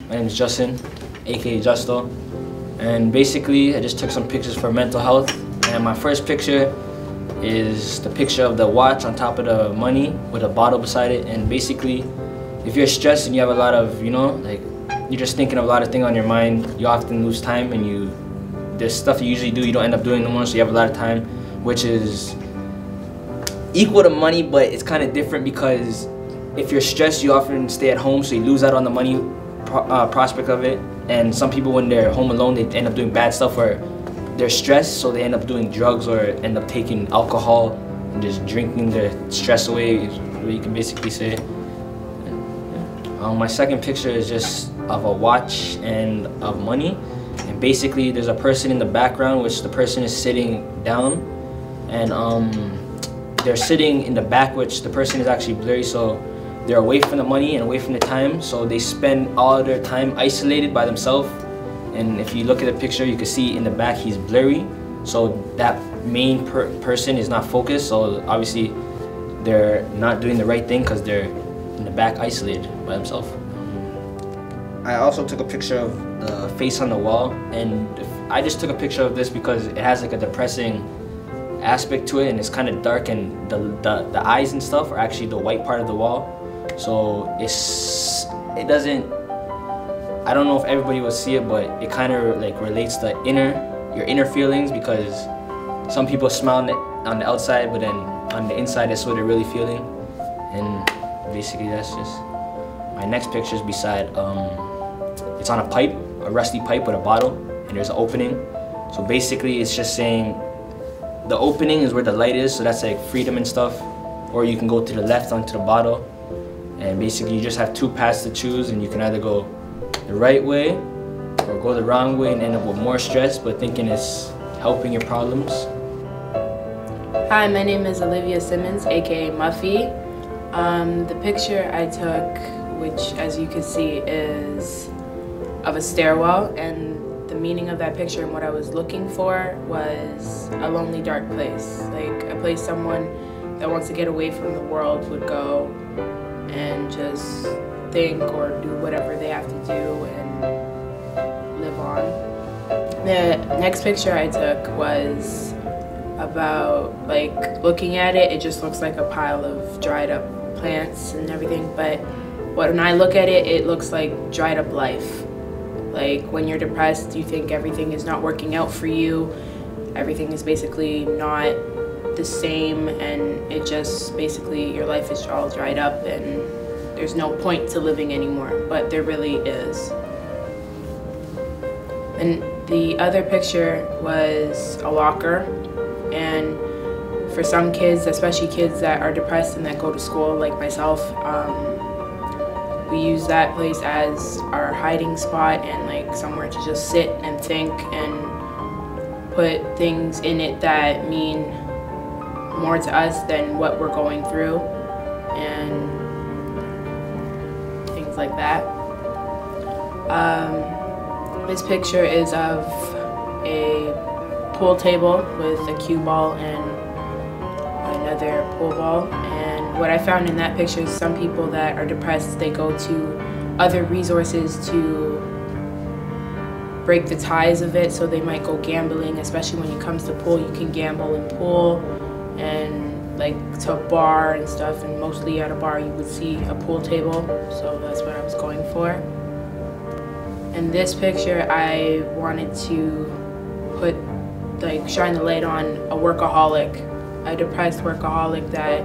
My name is Justin, aka Justo, and basically I just took some pictures for mental health. And my first picture is the picture of the watch on top of the money with a bottle beside it. And basically, if you're stressed and you have a lot of, like you're just thinking of a lot of things on your mind, you often lose time, and there's stuff you usually do you don't end up doing no more, so you have a lot of time, which is equal to money, but it's kind of different because if you're stressed, you often stay at home, so you lose out on the money prospect of it. And some people, when they're home alone, they end up doing bad stuff where they're stressed, so they end up doing drugs or end up taking alcohol and just drinking their stress away, is what you can basically say. My second picture is just of a watch and of money. And basically there's a person in the background, which the person is sitting down, and they're sitting in the back, which the person is actually blurry, so they're away from the money and away from the time, so they spend all their time isolated by themselves. And if you look at the picture, you can see in the back he's blurry, so that main person is not focused, so obviously they're not doing the right thing because they're in the back isolated by themselves. I also took a picture of the face on the wall, and I just took a picture of this because it has like a depressing aspect to it, and it's kind of dark, and the eyes and stuff are actually the white part of the wall. So it doesn't, I don't know if everybody will see it, but it kind of like relates to your inner feelings, because some people smile on the outside, but then on the inside that's what they're really feeling. And basically that's just my next picture is beside it's on a pipe, a rusty pipe with a bottle, and there's an opening. So basically it's just saying the opening is where the light is, so that's like freedom and stuff. Or you can go to the left onto the bottle, and basically you just have two paths to choose, and you can either go the right way or go the wrong way and end up with more stress, but thinking it's helping your problems. Hi, my name is Olivia Simmons, aka Muffy. The picture I took, which as you can see is of a stairwell, and the meaning of that picture and what I was looking for was a lonely, dark place. Like a place someone that wants to get away from the world would go and just think or do whatever they have to do and live on. The next picture I took was about, like, looking at it, it just looks like a pile of dried up plants and everything, but when I look at it, it looks like dried up life. Like when you're depressed, you think everything is not working out for you, everything is basically not the same, and it just basically your life is all dried up and there's no point to living anymore, but there really is. And the other picture was a locker, and for some kids, especially kids that are depressed and that go to school like myself, we use that place as our hiding spot and like somewhere to just sit and think and put things in it that mean more to us than what we're going through and things like that. This picture is of a pool table with a cue ball and another pool ball, and what I found in that picture is some people that are depressed, they go to other resources to break the ties of it, so they might go gambling, especially when it comes to pool. You can gamble in pool and like to a bar and stuff, and mostly at a bar you would see a pool table, so that's what I was going for. In this picture I wanted to put, like, shine the light on a workaholic, a depressed workaholic that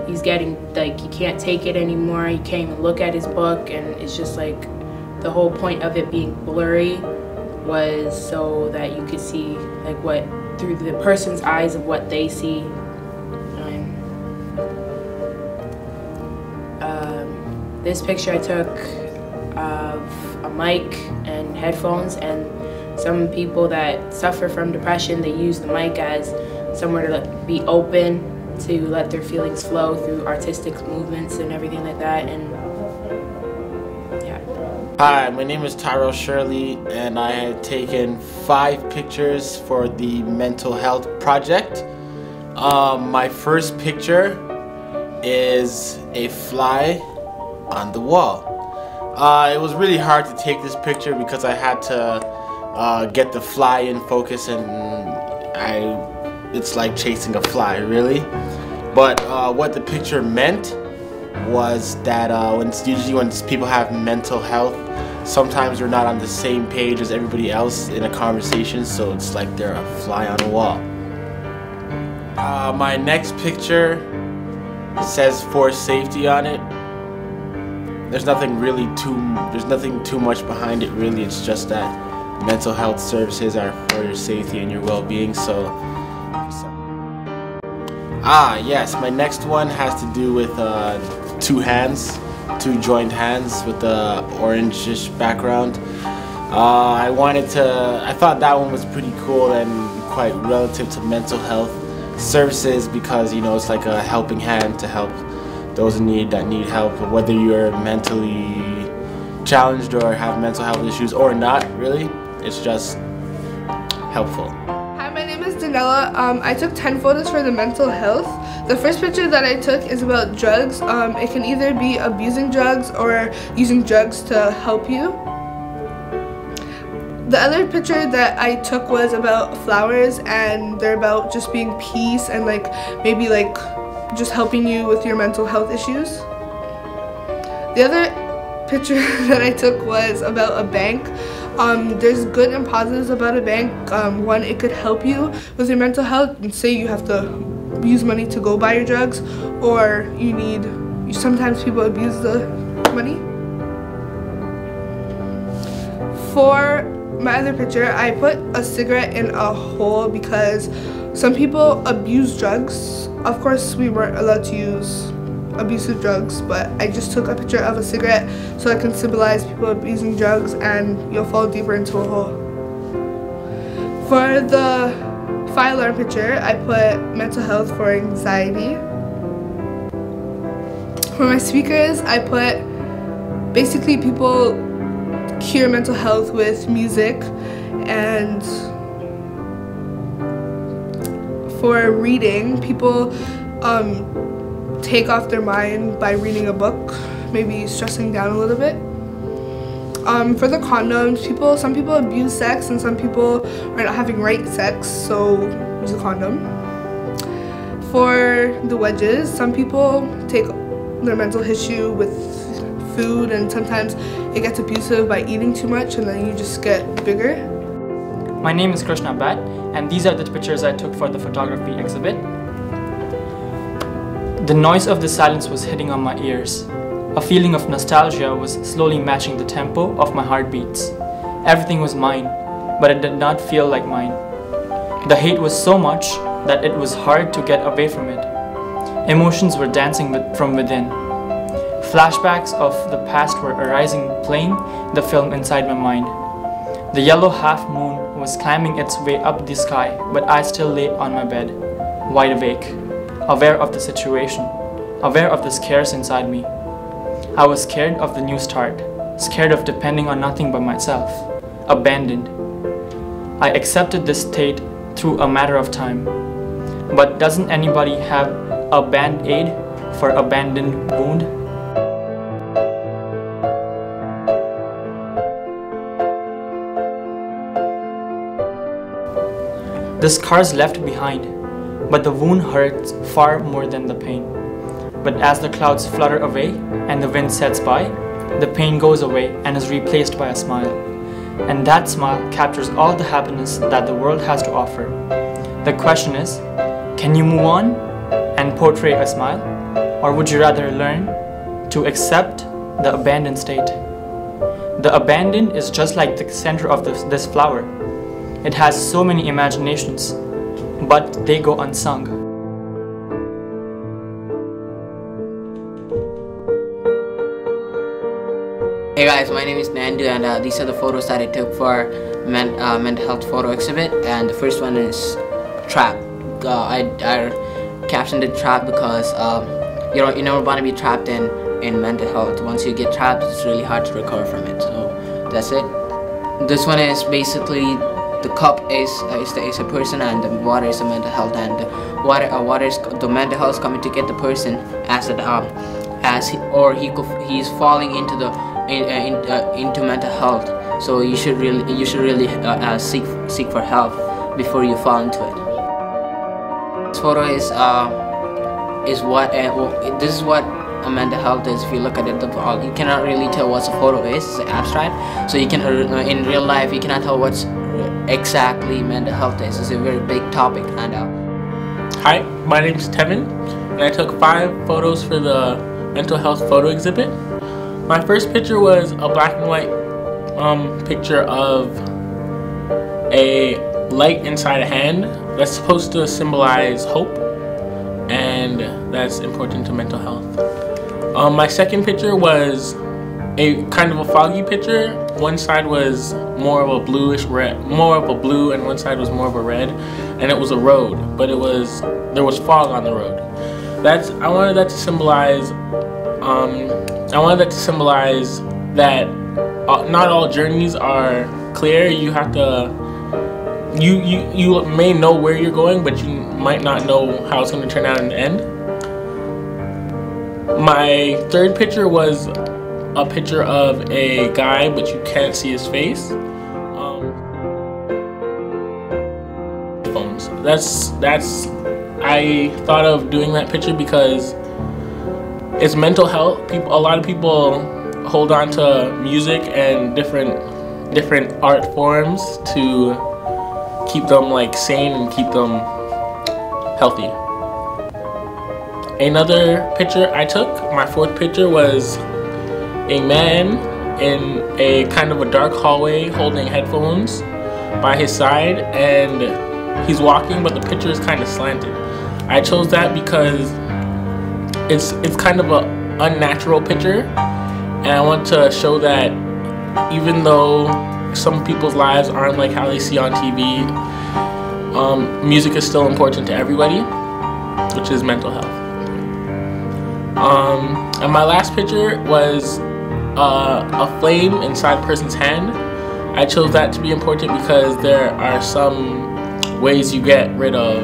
he's getting, like, he can't take it anymore, he can't even look at his book, and it's just like the whole point of it being blurry was so that you could see like what, through the person's eyes of what they see. This picture I took of a mic and headphones, and some people that suffer from depression, they use the mic as somewhere to be open, to let their feelings flow through artistic movements and everything like that. And yeah. Hi, my name is Tyrell Shirley, and I have taken 5 pictures for the mental health project. My first picture is a fly on the wall. It was really hard to take this picture because I had to get the fly in focus, and it's like chasing a fly, really. But what the picture meant was that usually when people have mental health, sometimes they're not on the same page as everybody else in a conversation, so it's like they're a fly on a wall. My next picture says "for safety" on it. There's nothing too much behind it, really. It's just that mental health services are for your safety and your well-being. So yes, my next one has to do with two joined hands with the orangish background. I thought that one was pretty cool and quite relative to mental health services because, you know, it's like a helping hand to help those in need that need help, whether you're mentally challenged or have mental health issues or not, really. It's just helpful. Hi, my name is Danella. I took 10 photos for the mental health. The first picture that I took is about drugs. It can either be abusing drugs or using drugs to help you. The other picture that I took was about flowers, and they're about just being peace and like maybe like just helping you with your mental health issues. The other picture that I took was about a bank. There's good and positives about a bank. One, it could help you with your mental health. Say you have to use money to go buy your drugs, or sometimes people abuse the money. For my other picture, I put a cigarette in a hole because some people abuse drugs. Of course, we weren't allowed to use abusive drugs, but I just took a picture of a cigarette so I can symbolize people abusing drugs, and you'll fall deeper into a hole. For the fire alarm picture, I put mental health for anxiety. For my speakers, I put basically people cure mental health with music. And for reading, people take off their mind by reading a book, maybe stressing down a little bit. For the condoms, some people abuse sex and some people are not having right sex, so use a condom. For the wedges, some people take their mental issue with food, and sometimes it gets abusive by eating too much and then you just get bigger. My name is Krishna Bhatt, and these are the pictures I took for the photography exhibit. The noise of the silence was hitting on my ears. A feeling of nostalgia was slowly matching the tempo of my heartbeats. Everything was mine, but it did not feel like mine. The hate was so much that it was hard to get away from it. Emotions were dancing from within. Flashbacks of the past were arising, playing the film inside my mind. The yellow half moon was climbing its way up the sky, but I still lay on my bed, wide awake, aware of the situation, aware of the scares inside me. I was scared of the new start, scared of depending on nothing but myself, abandoned. I accepted this state through a matter of time. But doesn't anybody have a band-aid for abandoned wound? The scars left behind, but the wound hurts far more than the pain. But as the clouds flutter away and the wind sets by, the pain goes away and is replaced by a smile. And that smile captures all the happiness that the world has to offer. The question is, can you move on and portray a smile? Or would you rather learn to accept the abandoned state? The abandoned is just like the center of this flower. It has so many imaginations, but they go unsung. Hey guys, my name is Nandu, and these are the photos that I took for mental health photo exhibit. And the first one is trap. I captioned it trap because you don't want to be trapped in mental health. Once you get trapped, it's really hard to recover from it. So that's it. This one is basically the cup is a person and the water is the mental health, and the mental health is coming to get the person as he's falling into the into mental health. So you should really seek for help before you fall into it. This photo is what this is what a mental health is. If you look at it, you cannot really tell what a photo is. It's abstract, so you can in real life you cannot tell what's exactly mental health is. It's a very big topic. And hi, my name is Tevin, and I took 5 photos for the mental health photo exhibit. My first picture was a black and white picture of a light inside a hand that's supposed to symbolize hope, and that's important to mental health. My second picture was a kind of a foggy picture. One side was more of a bluish red, more of a blue, and one side was more of a red, and it was a road, but there was fog on the road. I wanted that to symbolize that not all journeys are clear. You have to you may know where you're going, but you might not know how it's going to turn out in the end. My third picture was a picture of a guy, but you can't see his face. Phones. I thought of doing that picture because it's mental health. A lot of people hold on to music and different art forms to keep them like sane and keep them healthy. Another picture I took, my fourth picture, was a man in a kind of a dark hallway holding headphones by his side, and he's walking, but the picture is kind of slanted. I chose that because it's kind of a unnatural picture, and I want to show that even though some people's lives aren't like how they see on TV, music is still important to everybody, which is mental health. And my last picture was a flame inside a person's hand. I chose that to be important because there are some ways you get rid of.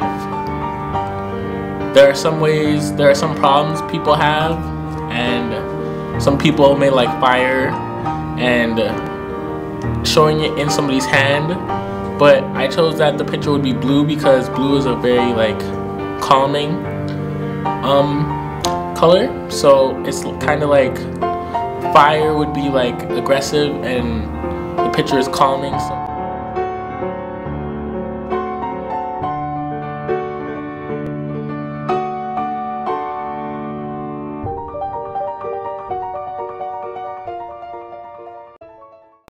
There are some problems people have, and some people may like fire and showing it in somebody's hand. But I chose that the picture would be blue because blue is a very like calming color. So it's kind of like fire would be like aggressive and the picture is calming. So